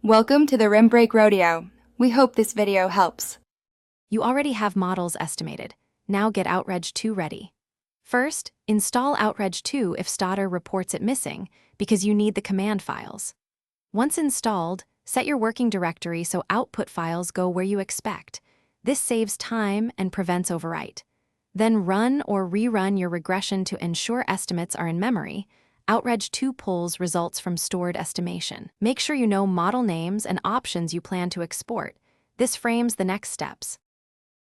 Welcome to the Rim Break Rodeo. We hope this video helps. You already have models estimated. Now get Outreg2 ready. First, install Outreg2 if Stata reports it missing, because you need the command files. Once installed, set your working directory so output files go where you expect. This saves time and prevents overwrite. Then run or rerun your regression to ensure estimates are in memory. Outreg2 pulls results from stored estimation. Make sure you know model names and options you plan to export. This frames the next steps.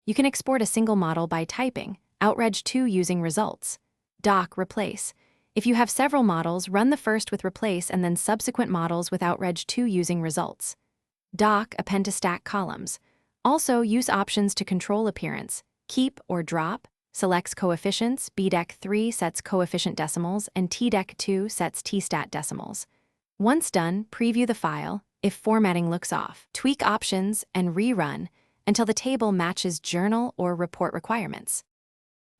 You can export a single model by typing Outreg2 using results. Doc replace. If you have several models, run the first with replace and then subsequent models with Outreg2 using results. Doc append to stack columns. Also use options to control appearance. Keep or drop selects coefficients, bdec3 sets coefficient decimals, and tdec2 sets tstat decimals. Once done, preview the file if formatting looks off. Tweak options and rerun until the table matches journal or report requirements.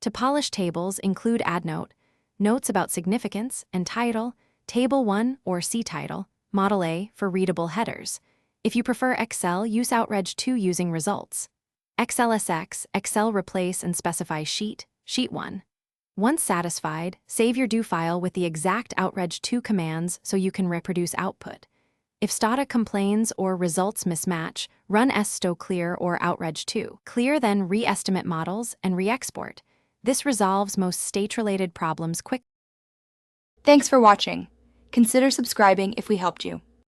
To polish tables, include addNote, notes about significance and title, Table 1 or C title, Model A for readable headers. If you prefer Excel, use Outreg2 using results. XLSX, Excel replace and specify sheet 1. Once satisfied, save your do file with the exact Outreg2 commands so you can reproduce output. If Stata complains or results mismatch, run ssto clear or Outreg2. Clear, then re-estimate models and re-export. This resolves most state-related problems quickly. Thanks for watching. Consider subscribing if we helped you.